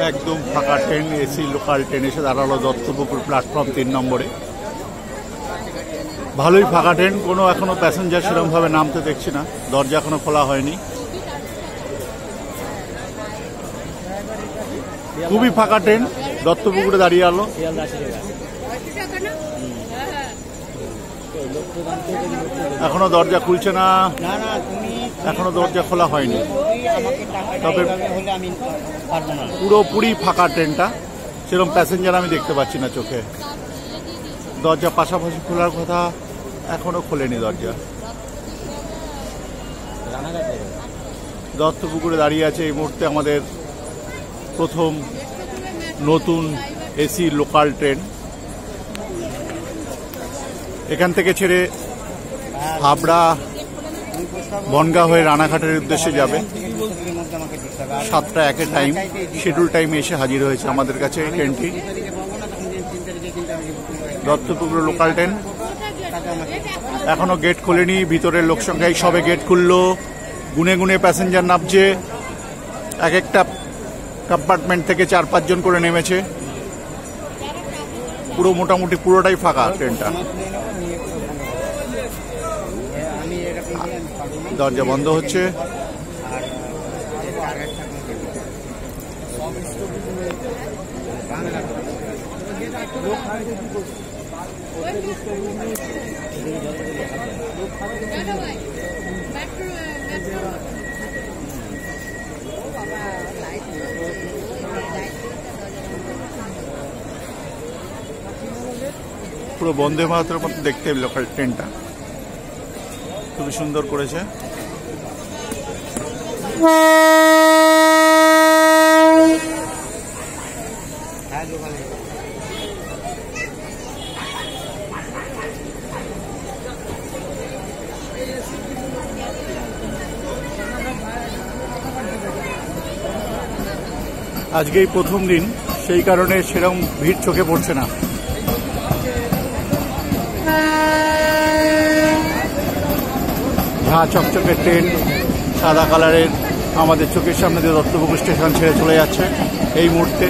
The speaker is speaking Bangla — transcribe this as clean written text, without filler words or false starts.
একদম ফাঁকা ট্রেন, এসি লোকাল ট্রেন এসে দাঁড়ালো দত্তপুকুর প্ল্যাটফর্ম 3 নম্বরে। ভালোই ফাঁকা ট্রেন, কোনো এখনো প্যাসেঞ্জার সেরকমভাবে নামতে দেখছি না, দরজা এখনো খোলা হয়নি। খুবই ফাঁকা ট্রেন, দত্তপুকুরে দাঁড়িয়ে আলো। এখনো দরজা খুলছে না, এখনো দরজা খোলা হয়নি। তবে পুরোপুরি ফাঁকা ট্রেনটা, সেরকম প্যাসেঞ্জার আমি দেখতে পাচ্ছি না চোখে। দরজা পাশাপাশি খোলার কথা, এখনো খোলেনি দরজা। দত্তপুকুরে দাঁড়িয়ে আছে এই মুহূর্তে আমাদের প্রথম নতুন এসি লোকাল ট্রেন। এখান থেকে ছেড়ে হাবড়া বনগাঁ হয়ে রানাঘাটের উদ্দেশ্যে যাবে। 7টা 1 টাইম, শিডিউল টাইমে এসে হাজির হয়েছে আমাদের কাছে এই ট্রেনটি। দত্তপুকুর লোকাল ট্রেন এখনো গেট খোলেনি, ভিতরের লোক সংখ্যায় সবে গেট খুললো, গুনে গুনে প্যাসেঞ্জার নামছে। এক একটা কম্পার্টমেন্ট থেকে 4-5 জন করে নেমেছে। পুরো মোটামুটি পুরোটাই ফাঁকা ট্রেনটা। দরজা বন্ধ হচ্ছে। পুরো বন্দে ভারতের মতো দেখতে লোকাল ট্রেনটা, খুবই সুন্দর করেছে। আজকেই প্রথম দিন, সেই কারণে সেরকম ভিড় চোখে পড়ছে না। ঝাঁ চকচকে ট্রেন, সাদা কালারের, আমাদের চোখের সামনে দিয়ে দত্তপুকুর স্টেশন ছেড়ে চলে যাচ্ছে এই মুহূর্তে।